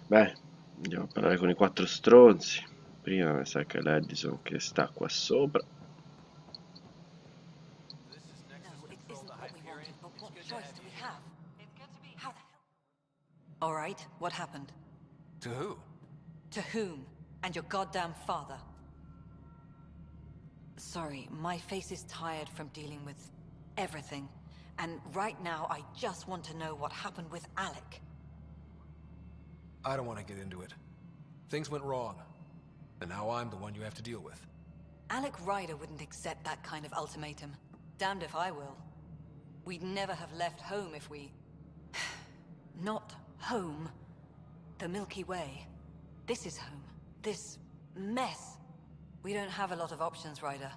Beh, andiamo a parlare con i 4 stronzi. Prima mi sa che l'Edison che sta qua sopra. No, it isn't what we wanted, but what choice do we have? How the hell? All right, what happened? To who? To whom? And your goddamn father. Sorry, my face is tired from dealing with everything. And right now, I just want to know what happened with Alec. I don't want to get into it. Things went wrong. And now I'm the one you have to deal with. Alec Ryder wouldn't accept that kind of ultimatum. Damned if I will. We'd never have left home if we... Not home. The Milky Way. This is home. This mess. We don't have a lot of options, Ryder.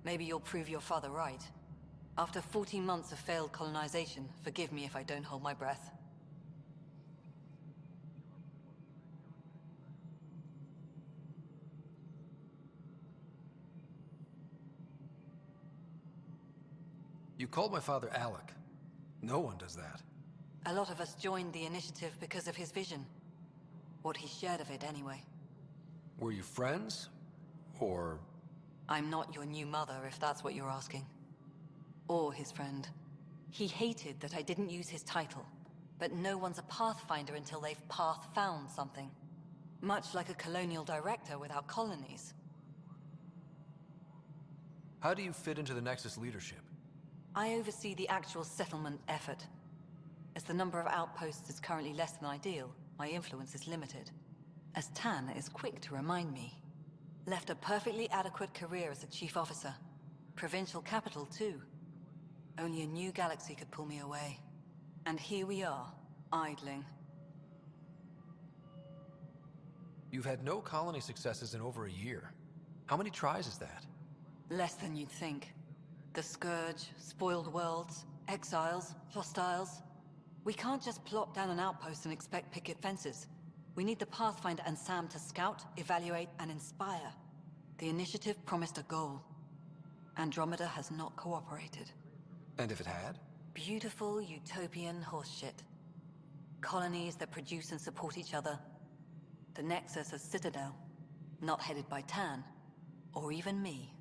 Maybe you'll prove your father right. After 14 months of failed colonization, forgive me if I don't hold my breath. You called my father Alec. No one does that. A lot of us joined the initiative because of his vision. What he shared of it, anyway. Were you friends? Or... I'm not your new mother, if that's what you're asking. Or his friend. He hated that I didn't use his title. But no one's a pathfinder until they've path-found something. Much like a colonial director without colonies. how do you fit into the Nexus leadership? I oversee the actual settlement effort. As the number of outposts is currently less than ideal, my influence is limited. As Tan is quick to remind me. Left a perfectly adequate career as a chief officer. Provincial capital, too. Only a new galaxy could pull me away. And here we are, idling. You've had no colony successes in over a year. How many tries is that? Less than you'd think. The Scourge, spoiled worlds, exiles, hostiles. We can't just plop down an outpost and expect picket fences. We need the Pathfinder and Sam to scout, evaluate, and inspire. The initiative promised a goal. Andromeda has not cooperated. And if it had? Beautiful utopian horseshit. Colonies that produce and support each other. The Nexus as Citadel. Not headed by Tan. Or even me.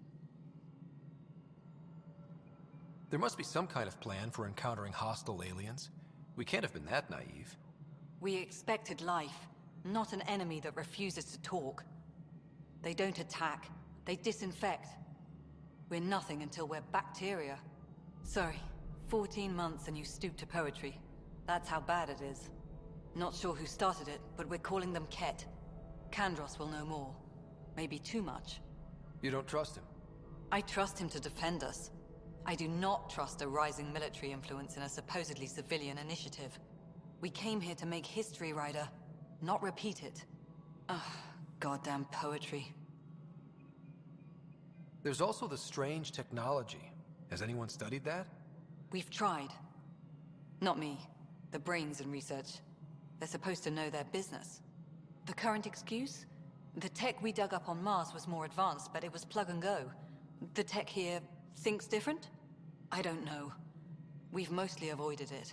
There must be some kind of plan for encountering hostile aliens. We can't have been that naive. We expected life, not an enemy that refuses to talk. They don't attack, they disinfect. We're nothing until we're bacteria. Sorry, 14 months and you stoop to poetry. That's how bad it is. Not sure who started it, but we're calling them Ket. Kandros will know more. Maybe too much. You don't trust him? I trust him to defend us. I do not trust a rising military influence in a supposedly civilian initiative. We came here to make history, Ryder, not repeat it. Ugh, goddamn poetry. There's also the strange technology. Has anyone studied that? We've tried. Not me. The brains in research. They're supposed to know their business. The current excuse? The tech we dug up on Mars was more advanced, but it was plug and go. The tech here thinks different? I don't know. We've mostly avoided it.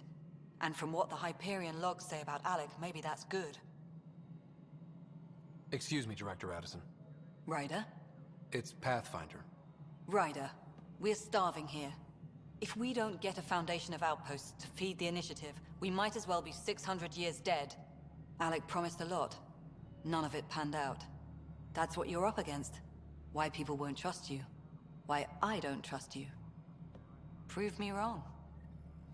And from what the Hyperion logs say about Alec, maybe that's good. Excuse me, Director Addison. Ryder? It's Pathfinder. Ryder, we're starving here. If we don't get a foundation of outposts to feed the initiative, we might as well be 600 years dead. Alec promised a lot. None of it panned out. That's what you're up against. Why people won't trust you. Why I don't trust you. Prove me wrong.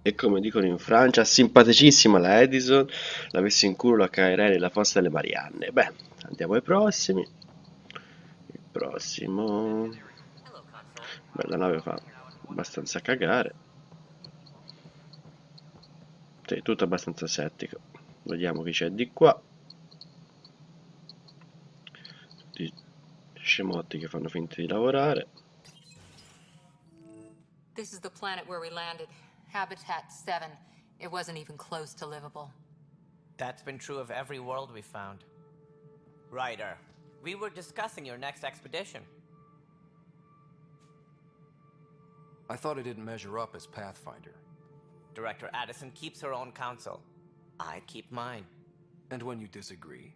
E come dicono in Francia, simpaticissima la Edison, l'avessi in culo la caerei nella fossa delle Marianne. Beh, andiamo ai prossimi. Il prossimo... Beh, la nave fa abbastanza cagare. Sì, tutto abbastanza settico. Vediamo chi c'è di qua. Tutti scemotti che fanno finta di lavorare. This is the planet where we landed. Habitat 7. It wasn't even close to livable. That's been true of every world we found. Ryder, we were discussing your next expedition. I thought I didn't measure up as Pathfinder. Director Addison keeps her own council. I keep mine. And when you disagree?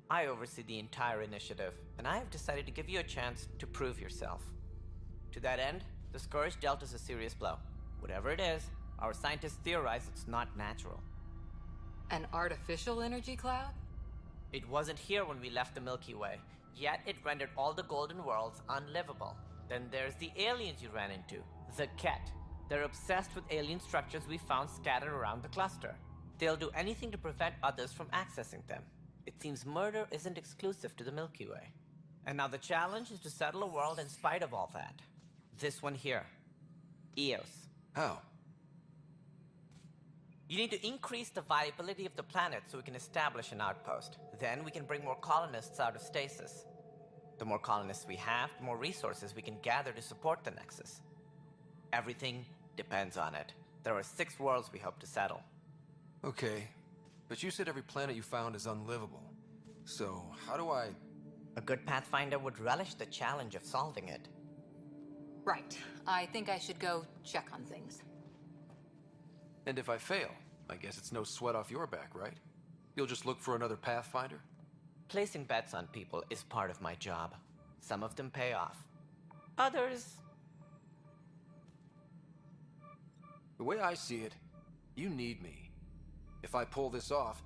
I oversee the entire initiative, and I have decided to give you a chance to prove yourself. To that end, the Scourge dealt us a serious blow. Whatever it is, our scientists theorize it's not natural. An artificial energy cloud? It wasn't here when we left the Milky Way, yet it rendered all the golden worlds unlivable. Then there's the aliens you ran into, the Ket. They're obsessed with alien structures we found scattered around the cluster. They'll do anything to prevent others from accessing them. It seems murder isn't exclusive to the Milky Way. And now the challenge is to settle a world in spite of all that. This one here. Eos. How? You need to increase the viability of the planet so we can establish an outpost. Then we can bring more colonists out of stasis. The more colonists we have, the more resources we can gather to support the Nexus. Everything depends on it. There are 6 worlds we hope to settle. Okay, but you said every planet you found is unlivable. So, how do I... A good Pathfinder would relish the challenge of solving it. Right. I think I should go check on things. And if I fail, I guess it's no sweat off your back, right? You'll just look for another Pathfinder? Placing bets on people is part of my job. Some of them pay off. Others... The way I see it, you need me. If I pull this off,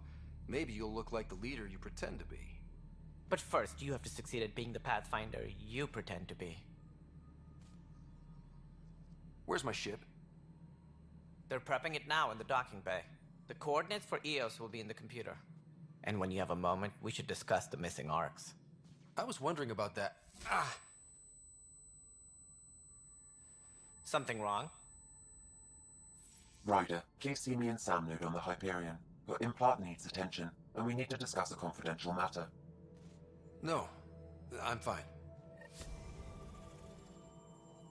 maybe you'll look like the leader you pretend to be. But first, you have to succeed at being the Pathfinder you pretend to be. Where's my ship? They're prepping it now in the docking bay. The coordinates for Eos will be in the computer. And when you have a moment, we should discuss the missing arcs. I was wondering about that. Something wrong? Ryder, please see me and Sam node on the Hyperion. Your implant needs attention, and we need to discuss a confidential matter. No, I'm fine.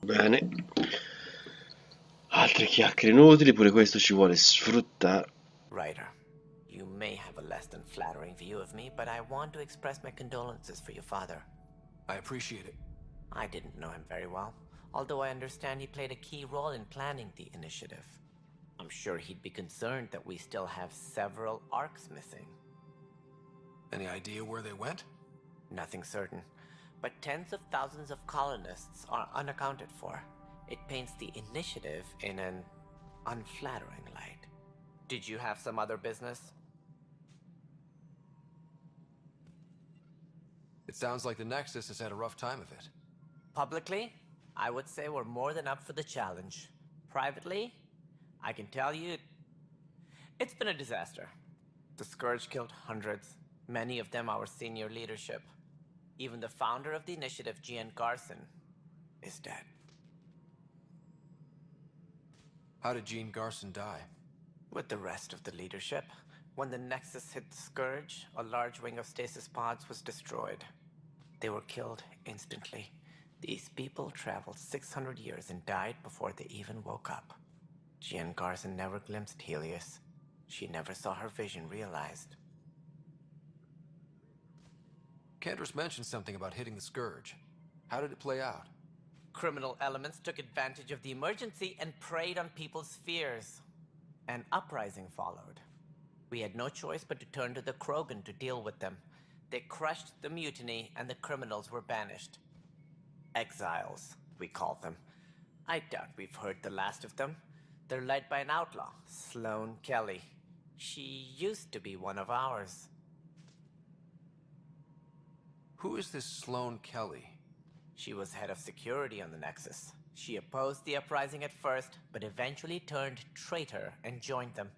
Bene. Altre chiacchiere inutili, pure questo ci vuole sfruttare. Ryder, you may have a less than flattering view of me, but I want to express my condolences for your father. I appreciate it. I didn't know him very well, although I understand he played a key role in planning the initiative. I'm sure he'd be concerned that we still have several arcs missing. Any idea where they went? Nothing certain, but tens of thousands of colonists are unaccounted for. It paints the initiative in an unflattering light. Did you have some other business? It sounds like the Nexus has had a rough time of it. Publicly, I would say we're more than up for the challenge. Privately, I can tell you, it's been a disaster. The Scourge killed hundreds, many of them our senior leadership. Even the founder of the initiative, Gian Garson, is dead. How did Gene Garson die? With the rest of the leadership, when the Nexus hit the Scourge, a large wing of stasis pods was destroyed. They were killed instantly. These people traveled 600 years and died before they even woke up. Gian Garson never glimpsed Helios. She never saw her vision realized. Cantor's mentioned something about hitting the Scourge. How did it play out? Criminal elements took advantage of the emergency and preyed on people's fears. An uprising followed. We had no choice but to turn to the Krogan to deal with them. They crushed the mutiny and the criminals were banished. Exiles, we call them. I doubt we've heard the last of them. They're led by an outlaw, Sloane Kelly. She used to be one of ours. Who is this Sloane Kelly? She was head of security on the Nexus. She opposed the uprising at first, but eventually turned traitor and joined them.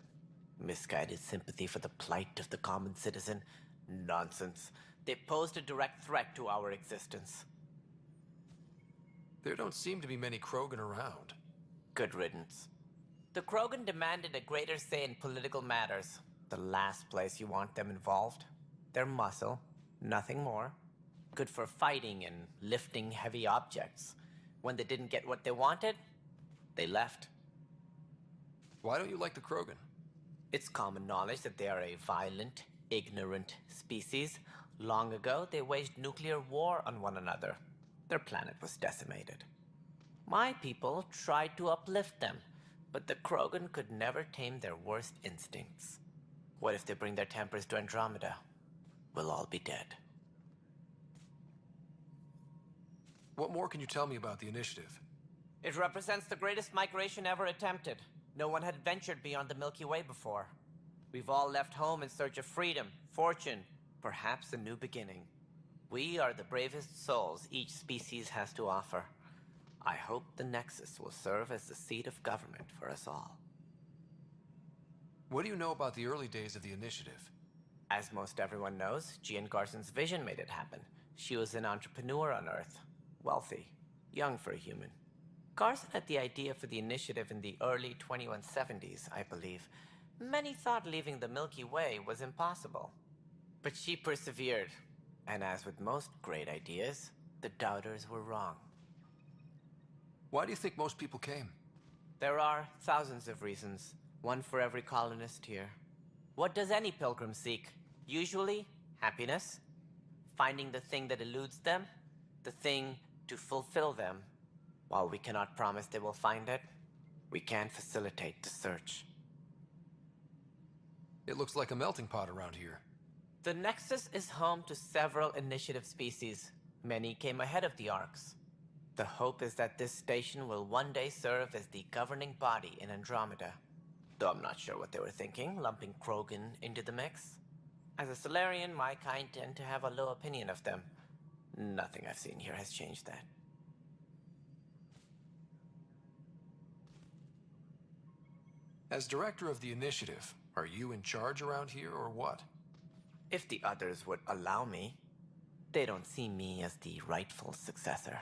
Misguided sympathy for the plight of the common citizen? Nonsense. They posed a direct threat to our existence. There don't seem to be many Krogan around. Good riddance. The Krogan demanded a greater say in political matters. The last place you want them involved. Their muscle, nothing more. Good for fighting and lifting heavy objects. When they didn't get what they wanted, they left. Why don't you like the Krogan? It's common knowledge that they are a violent, ignorant species. Long ago, they waged nuclear war on one another. Their planet was decimated. My people tried to uplift them. But the Krogan could never tame their worst instincts. What if they bring their tempers to Andromeda? We'll all be dead. What more can you tell me about the initiative? It represents the greatest migration ever attempted. No one had ventured beyond the Milky Way before. We've all left home in search of freedom, fortune, perhaps a new beginning. We are the bravest souls each species has to offer. I hope the Nexus will serve as the seat of government for us all. What do you know about the early days of the initiative? As most everyone knows, Jean Garson's vision made it happen. She was an entrepreneur on Earth. Wealthy. Young for a human. Garson had the idea for the initiative in the early 2170s, I believe. Many thought leaving the Milky Way was impossible. But she persevered. And as with most great ideas, the doubters were wrong. Why do you think most people came? There are thousands of reasons, one for every colonist here. What does any pilgrim seek? Usually, happiness. Finding the thing that eludes them, the thing to fulfill them. While we cannot promise they will find it, we can facilitate the search. It looks like a melting pot around here. The Nexus is home to several initiative species. Many came ahead of the Arks. The hope is that this station will one day serve as the governing body in Andromeda. Though I'm not sure what they were thinking, lumping Krogan into the mix. As a Solarian, my kind tend to have a low opinion of them. Nothing I've seen here has changed that. As director of the initiative, are you in charge around here or what? If the others would allow me, they don't see me as the rightful successor.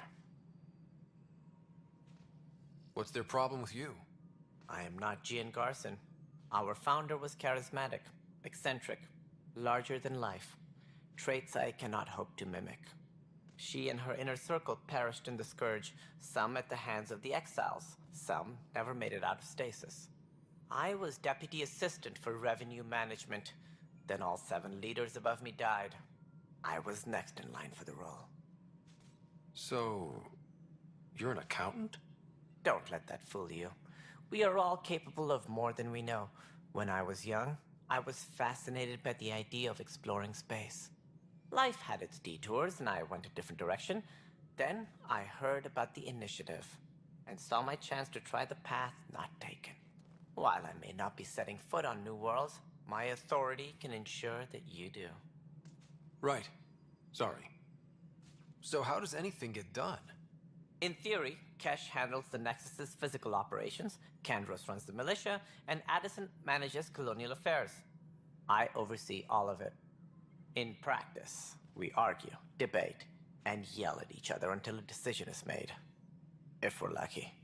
What's their problem with you? I am not Gian Garson. Our founder was charismatic, eccentric, larger than life. Traits I cannot hope to mimic. She and her inner circle perished in the Scourge, some at the hands of the Exiles, some never made it out of stasis. I was deputy assistant for revenue management. Then all 7 leaders above me died. I was next in line for the role. So, you're an accountant? Don't let that fool you. We are all capable of more than we know. When I was young, I was fascinated by the idea of exploring space. Life had its detours, and I went a different direction. Then I heard about the initiative, and saw my chance to try the path not taken. While I may not be setting foot on new worlds, my authority can ensure that you do. Right. Sorry. So how does anything get done? In theory, Kesh handles the Nexus's physical operations, Kandros runs the militia, and Addison manages colonial affairs. I oversee all of it. In practice, we argue, debate, and yell at each other until a decision is made. If we're lucky.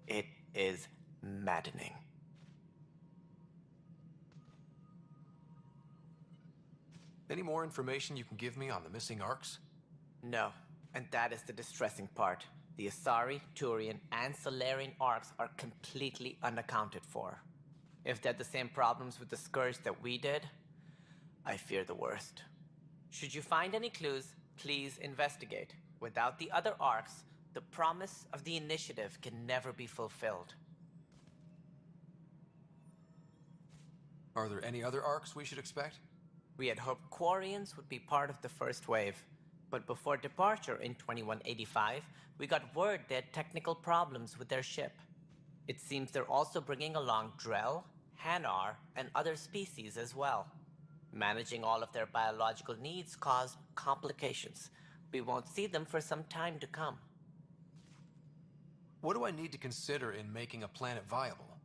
It is maddening. Any more information you can give me on the missing Arks? No, and that is the distressing part. The Asari, Turian, and Solarian Arks are completely unaccounted for. If they had the same problems with the Scourge that we did, I fear the worst. Should you find any clues, please investigate. Without the other Arks, the promise of the initiative can never be fulfilled. Are there any other Arks we should expect? We had hoped Quarians would be part of the first wave, but before departure in 2185, we got word they had technical problems with their ship. It seems they're also bringing along Drell, Hanar, and other species as well. Managing all of their biological needs caused complications. We won't see them for some time to come. What do I need to consider in making a planet viable?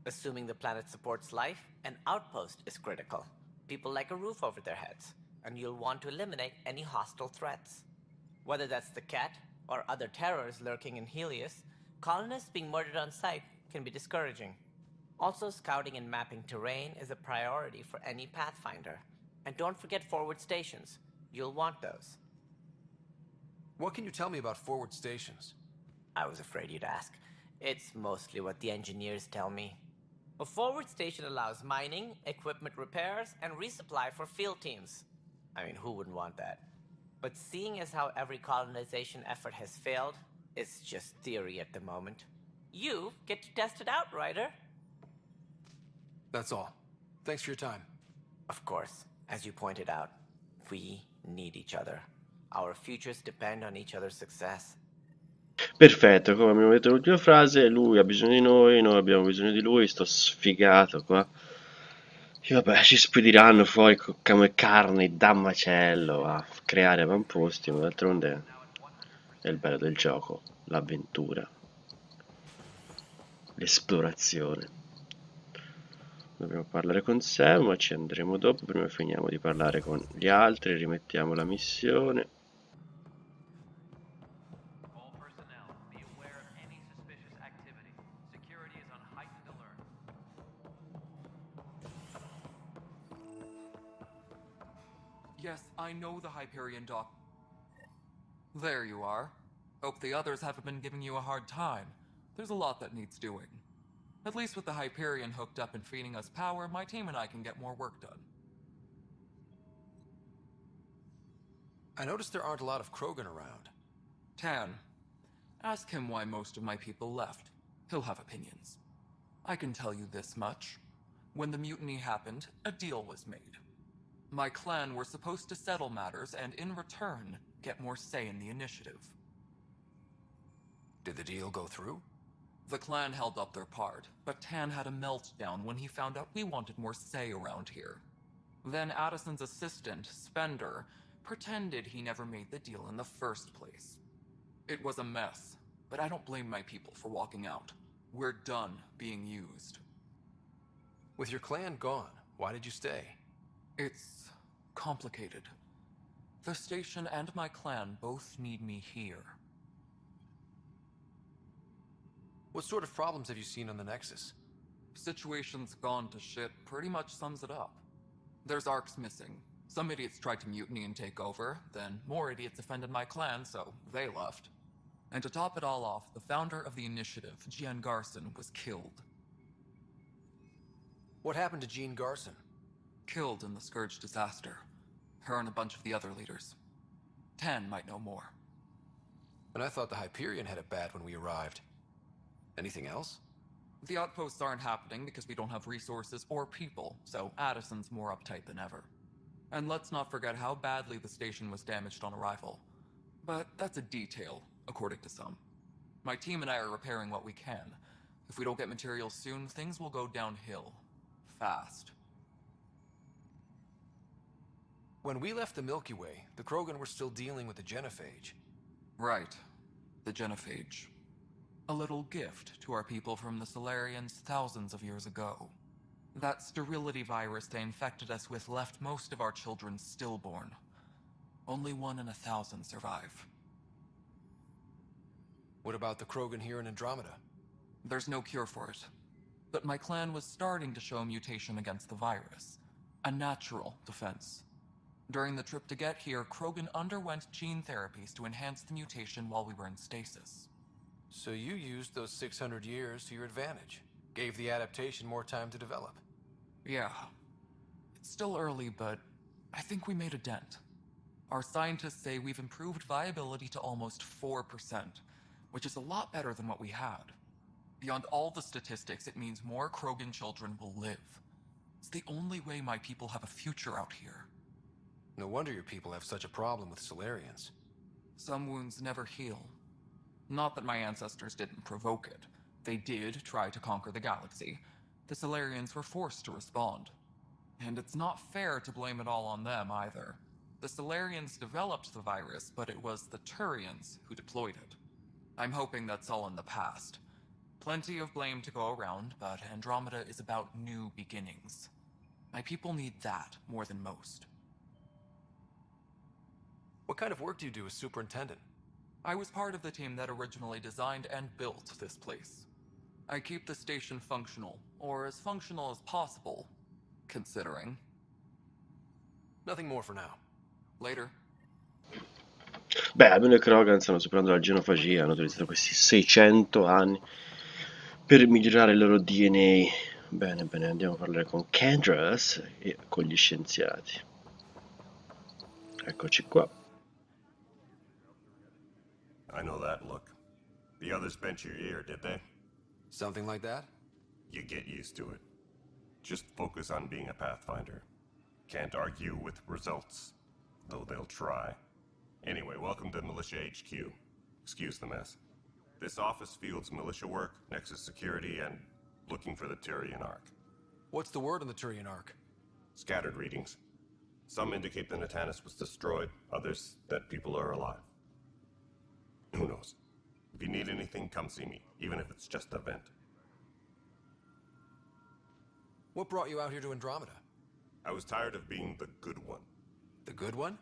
Assuming the planet supports life, an outpost is critical. People like a roof over their heads, and you'll want to eliminate any hostile threats. Whether that's the cat or other terrors lurking in Helios, colonists being murdered on sight can be discouraging. Also, scouting and mapping terrain is a priority for any Pathfinder. And don't forget forward stations. You'll want those. What can you tell me about forward stations? I was afraid you'd ask. It's mostly what the engineers tell me. A forward station allows mining, equipment repairs, and resupply for field teams. I mean, who wouldn't want that? But seeing as how every colonization effort has failed, it's just theory at the moment. You get to test it out, Ryder. That's all. Thanks for your time. Of course, as you pointed out, we need each other. Our futures depend on each other's success. Perfetto, come abbiamo detto l'ultima frase, lui ha bisogno di noi abbiamo bisogno di lui, sto sfigato qua. E vabbè, ci spediranno fuori come carni da macello a creare avamposti, ma d'altronde è il bello del gioco, l'avventura, l'esplorazione. Dobbiamo parlare con Sam, ma ci andremo dopo, prima finiamo di parlare con gli altri, rimettiamo la missione. Yes, I know the Hyperion doc. There you are. Hope the others haven't been giving you a hard time. There's a lot that needs doing. At least with the Hyperion hooked up and feeding us power, my team and I can get more work done. I noticed there aren't a lot of Krogan around. Tan, ask him why most of my people left. He'll have opinions. I can tell you this much. When the mutiny happened, a deal was made. My clan were supposed to settle matters and, in return, get more say in the initiative. Did the deal go through? The clan held up their part, but Tan had a meltdown when he found out we wanted more say around here. Then Addison's assistant, Spender, pretended he never made the deal in the first place. It was a mess, but I don't blame my people for walking out. We're done being used. With your clan gone, why did you stay? It's complicated. The station and my clan both need me here. What sort of problems have you seen on the Nexus? Situation's gone to shit pretty much sums it up. There's arcs missing. Some idiots tried to mutiny and take over, then more idiots offended my clan, so they left. And to top it all off, the founder of the initiative, Jean Garson, was killed. What happened to Jean Garson? Killed in the Scourge disaster. Her and a bunch of the other leaders. Tan might know more. And I thought the Hyperion had it bad when we arrived. Anything else? The outposts aren't happening because we don't have resources or people, so Addison's more uptight than ever. And let's not forget how badly the station was damaged on arrival. But that's a detail, according to some. My team and I are repairing what we can. If we don't get materials soon, things will go downhill. Fast. When we left the Milky Way, the Krogan were still dealing with the genophage. Right. The genophage. A little gift to our people from the Solarians thousands of years ago. That sterility virus they infected us with left most of our children stillborn. Only 1 in 1,000 survive. What about the Krogan here in Andromeda? There's no cure for it. But my clan was starting to show a mutation against the virus. A natural defense. During the trip to get here, Krogan underwent gene therapies to enhance the mutation while we were in stasis. So you used those 600 years to your advantage. Gave the adaptation more time to develop. Yeah. It's still early, but I think we made a dent. Our scientists say we've improved viability to almost 4%, which is a lot better than what we had. Beyond all the statistics, it means more Krogan children will live. It's the only way my people have a future out here. No wonder your people have such a problem with Solarians. Some wounds never heal. Not that my ancestors didn't provoke it. They did try to conquer the galaxy. The Solarians were forced to respond. And it's not fair to blame it all on them either. The Solarians developed the virus, but it was the Turians who deployed it. I'm hoping that's all in the past. Plenty of blame to go around, but Andromeda is about new beginnings. My people need that more than most. What kind of work do you do as superintendent? I was part of the team that originally designed and built this place. I keep the station functional, or as functional as possible, considering. Nothing more for now. Later. Beh, almeno i Krogan stanno superando la genofagia, hanno utilizzato questi 600 anni per migliorare il loro DNA. Bene, bene, andiamo a parlare con Kendras e con gli scienziati. Eccoci qua. I know that look. The others bent your ear, did they? Something like that? You get used to it. Just focus on being a Pathfinder. Can't argue with results, though they'll try. Anyway, welcome to Militia HQ. Excuse the mess. This office fields militia work, Nexus security, and looking for the Tyrian Ark. What's the word on the Tyrian Ark? Scattered readings. Some indicate the Natanus was destroyed, others that people are alive. Who knows? If you need anything, come see me, even if it's just a vent. What brought you out here to Andromeda? I was tired of being the good one. The good one?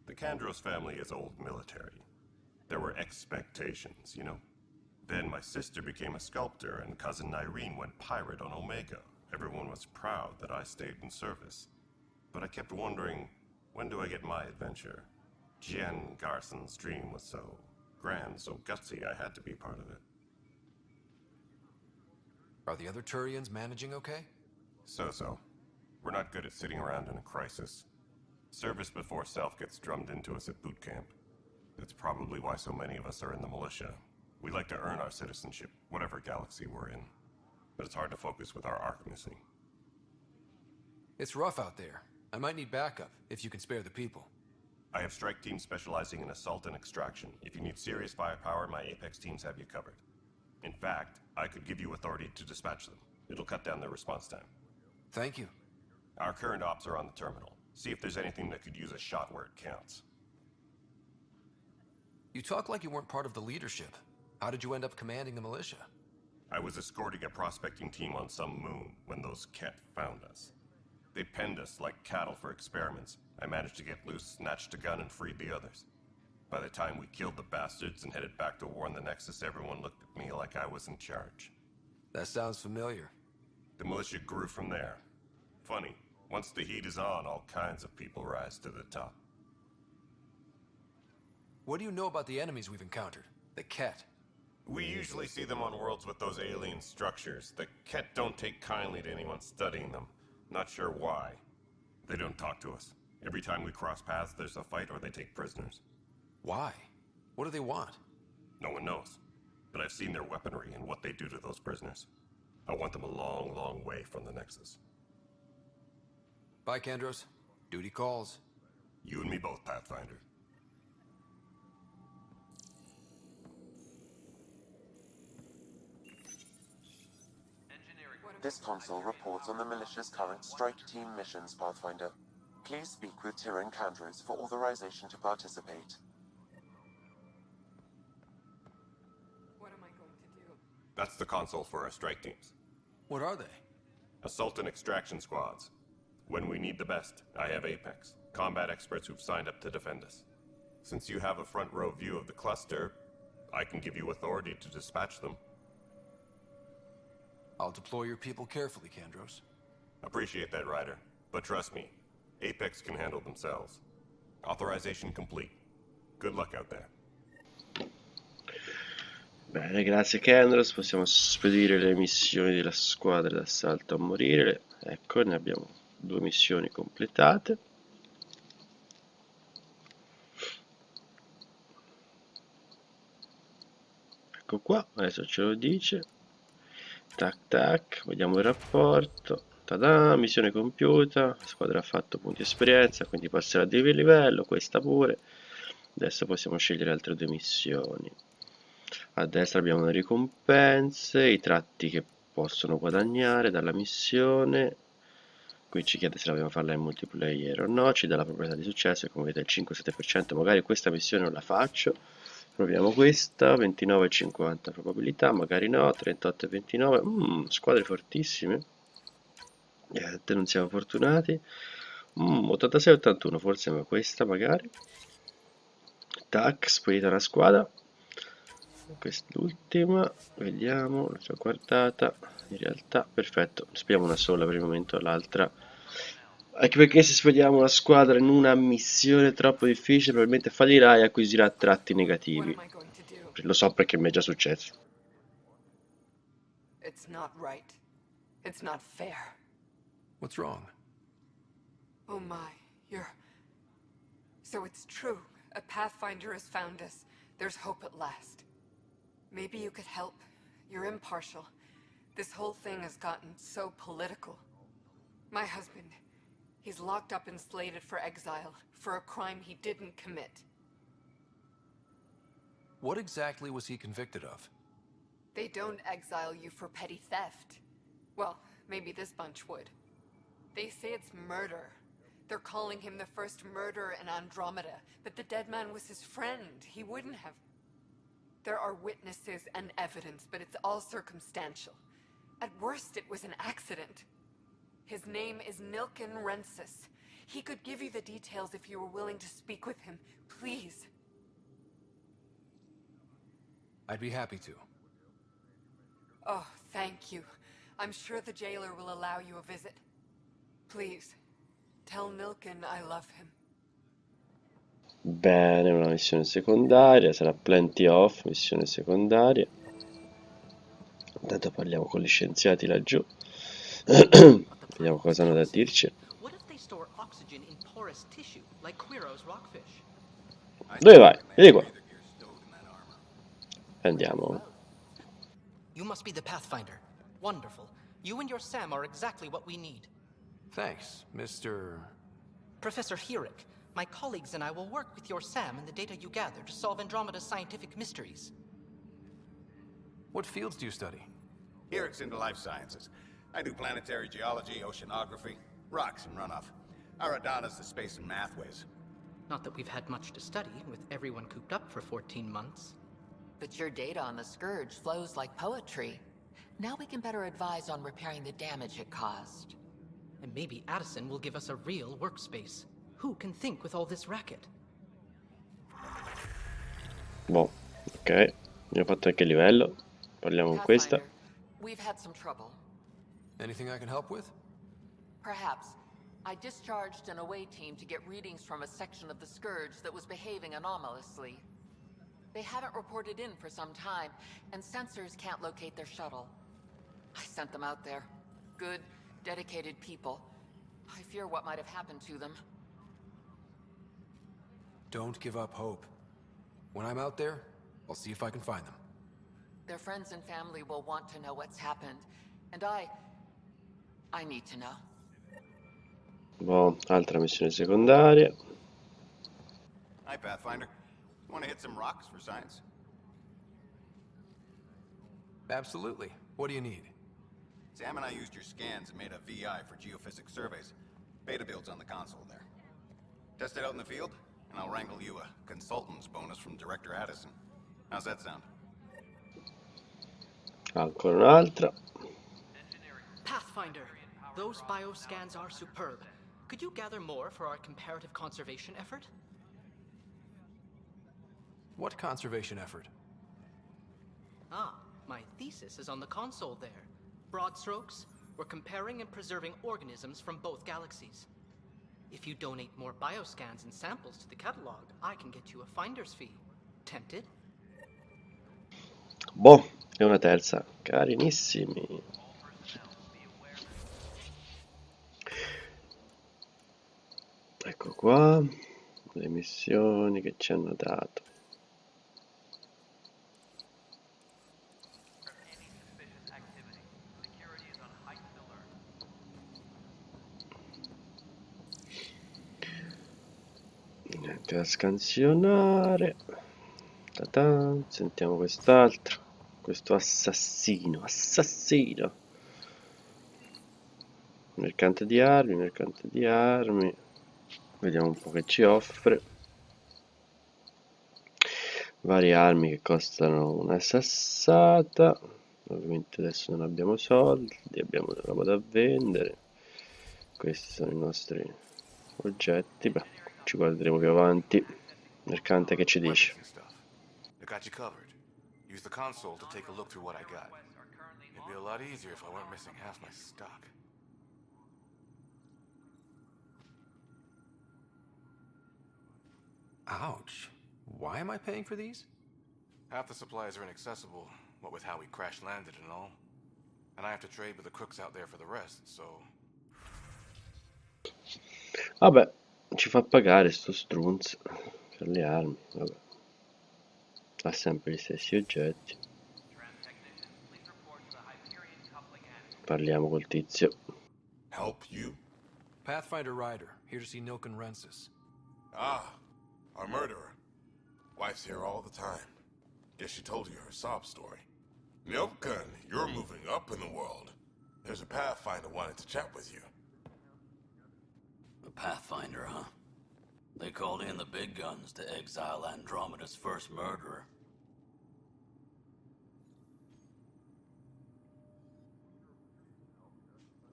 The Kandros family is old military. There were expectations, you know. Then my sister became a sculptor and cousin Irene went pirate on Omega. Everyone was proud that I stayed in service. But I kept wondering, when do I get my adventure? Jen Garson's dream was so grand, so gutsy, I had to be part of it. Are the other Turians managing okay? So. We're not good at sitting around in a crisis. Service before self gets drummed into us at boot camp. That's probably why so many of us are in the militia. We like to earn our citizenship, whatever galaxy we're in. But it's hard to focus with our arc missing. It's rough out there. I might need backup, if you can spare the people. I have strike teams specializing in assault and extraction. If you need serious firepower, my Apex teams have you covered. In fact, I could give you authority to dispatch them. It'll cut down their response time. Thank you. Our current ops are on the terminal. See if there's anything that could use a shot where it counts. You talk like you weren't part of the leadership. How did you end up commanding the militia? I was escorting a prospecting team on some moon when those Ket found us. They penned us like cattle for experiments. I managed to get loose, snatched a gun, and freed the others. By the time we killed the bastards and headed back to warn the Nexus, everyone looked at me like I was in charge. That sounds familiar. The militia grew from there. Funny, once the heat is on, all kinds of people rise to the top. What do you know about the enemies we've encountered? The Ket? We usually see them on worlds with those alien structures. The Ket don't take kindly to anyone studying them. Not sure why. They don't talk to us. Every time we cross paths, there's a fight or they take prisoners. Why? What do they want? No one knows. But I've seen their weaponry and what they do to those prisoners. I want them a long, long way from the Nexus. Bye, Kandros. Duty calls. You and me both, Pathfinder. This console reports on the militia's current strike team missions, Pathfinder. Please speak with Tyrian Kandros for authorization to participate. What am I going to do? That's the console for our strike teams. What are they? Assault and extraction squads. When we need the best, I have Apex, combat experts who've signed up to defend us. Since you have a front row view of the cluster, I can give you authority to dispatch them. I'll deploy your people carefully, Kandros. Appreciate that, Ryder. But trust me, Apex can handle themselves. Authorization complete. Good luck out there. Bene, grazie Kendros, possiamo spedire le missioni della squadra d'assalto a morire. Ecco, ne abbiamo 2 missioni completate. Ecco qua, adesso ce lo dice. Tac tac, vediamo il rapporto. Tada, missione compiuta, la squadra ha fatto punti esperienza, quindi passerà di livello, questa pure. Adesso possiamo scegliere altre 2 missioni. A destra abbiamo le ricompense, i tratti che possono guadagnare dalla missione. Qui ci chiede se dobbiamo farla in multiplayer o no, ci dà la probabilità di successo e come vedete il 5-7%, magari questa missione non la faccio. Proviamo questa, 29,50 probabilità, magari no, 38,29, squadre fortissime. Niente, non siamo fortunati. 86,81, forse ma questa magari. Tac, spedita una squadra. Quest'ultima, vediamo, l'ho già guardata, in realtà, perfetto, spediamo una sola per il momento, l'altra. Anche perché se spediamo una squadra in una missione troppo difficile, probabilmente fallirà e acquisirà tratti negativi. Lo so perché mi è già successo. It's not right. It's not fair. What's wrong? Oh my, you're... So it's true. A Pathfinder has found us. There's hope at last. Maybe you could help. You're impartial. This whole thing has gotten so political. My husband, he's locked up and slated for exile for a crime he didn't commit. What exactly was he convicted of? They don't exile you for petty theft. Well, maybe this bunch would. They say it's murder. They're calling him the first murderer in Andromeda, but the dead man was his friend. He wouldn't have. There are witnesses and evidence, but it's all circumstantial. At worst, it was an accident. His name is Nilken Rensis. He could give you the details if you were willing to speak with him. Please. I'd be happy to. Oh, thank you. I'm sure the jailer will allow you a visit. Please, tell Nilken I love him. Bene, una missione secondaria, sarà Plenty of, missione secondaria. Intanto parliamo con gli scienziati laggiù. Vediamo cosa hanno da dirci. Dove vai? Vieni qua. Andiamo. You must be the Pathfinder. Wonderful. You and your Sam are exactly what we need. Thanks, Mr. Professor Herrick, my colleagues and I will work with your Sam and the data you gather to solve Andromeda's scientific mysteries. What fields do you study? Herrick's into life sciences. I do planetary geology, oceanography, rocks and runoff. Aradana's the space and math whiz. Not that we've had much to study, with everyone cooped up for 14 months. But your data on the Scourge flows like poetry. Now we can better advise on repairing the damage it caused. And maybe Addison will give us a real workspace. Who can think with all this racket? Boh, ok. Abbiamo fatto anche il livello. Parliamo con questa. We've had some trouble. Anything I can help with? Perhaps. I discharged an away team to get readings from a section of the Scourge that was behaving anomalously. They haven't reported in for some time, and sensors can't locate their shuttle. I sent them out there. Good, dedicated people. I fear what might have happened to them. Don't give up hope. When I'm out there, I'll see if I can find them. Their friends and family will want to know what's happened, and I need to know. Boh, altra missione secondaria. Hi, Pathfinder. Want to hit some rocks for science? Absolutely. What do you need? Sam and I used your scans and made a VI for geophysics surveys. Beta builds on the console there. Test it out in the field, and I'll wrangle you a consultant's bonus from Director Addison. How's that sound? Ancora un'altra. Pathfinder, those bioscans are superb. Could you gather more for our comparative conservation effort? What conservation effort? Ah, my thesis is on the console there. Broad strokes, we're comparing and preserving organisms from both galaxies. If you donate more bioscans and samples to the catalog, I can get you a finder's fee. Tempted? Boh, è una terza. Carinissimi. Ecco qua le missioni che ci hanno dato. Niente da scansionare. Ta-ta. Sentiamo quest'altro. Questo assassino. Mercante di armi. Vediamo un po' che ci offre. Varie armi che costano una sassata. Ovviamente adesso non abbiamo soldi, abbiamo roba da vendere. Questi sono i nostri oggetti. Beh, ci guarderemo più avanti. Mercante, che ci dice? I got you covered. Use the console to take a look through what I got. It'd be a lot easier if I weren't missing half my stock. Ouch. Why am I paying for these? Half the supplies are inaccessible, what with how we crash-landed and all. And I have to trade with the crooks out there for the rest, so... Vabbè, ci fa pagare sto strunz per le armi, vabbè. Ha sempre gli stessi oggetti. Parliamo col tizio. Help you? Pathfinder Ryder, here to see Nilken Rensis. Ah, our murderer. Wife's here all the time. Guess she told you her sob story. Nilken, you're moving up in the world. There's a Pathfinder wanting to chat with you. A Pathfinder, huh? They called in the big guns to exile Andromeda's first murderer.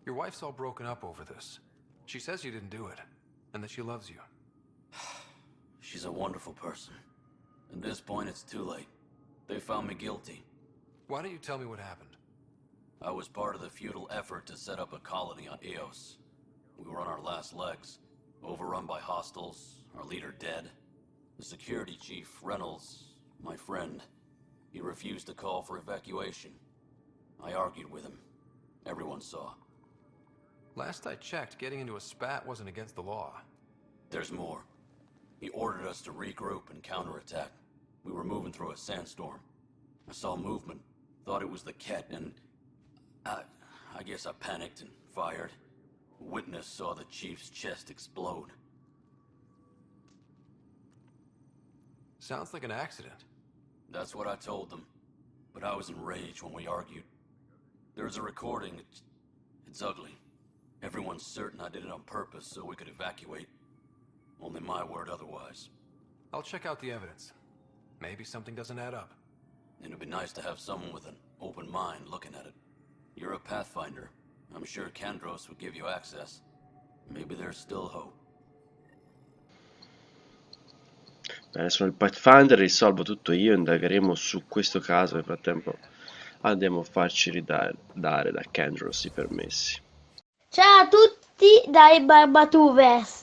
Your wife's all broken up over this. She says you didn't do it, and that she loves you. She's a wonderful person. At this point, it's too late. They found me guilty. Why don't you tell me what happened? I was part of the futile effort to set up a colony on Eos. We were on our last legs, overrun by hostiles, our leader dead. The security chief, Reynolds, my friend, he refused to call for evacuation. I argued with him. Everyone saw. Last I checked, getting into a spat wasn't against the law. There's more. He ordered us to regroup and counterattack. We were moving through a sandstorm. I saw movement, thought it was the Ket, and I guess I panicked and fired. A witness saw the chief's chest explode. Sounds like an accident. That's what I told them. But I was enraged when we argued. There's a recording. It's ugly. Everyone's certain I did it on purpose so we could evacuate. Only my word otherwise. I'll check out the evidence. Maybe something doesn't add up. It'd be nice to have someone with an open mind looking at it. You're a Pathfinder. I'm sure Kandros would give you access. Maybe there's still hope. Bene, sono il Pathfinder, risolvo tutto io, indagheremo su questo caso. Nel frattempo andiamo a farci dare da Kandros i permessi. Ciao a tutti dai Barbatubers.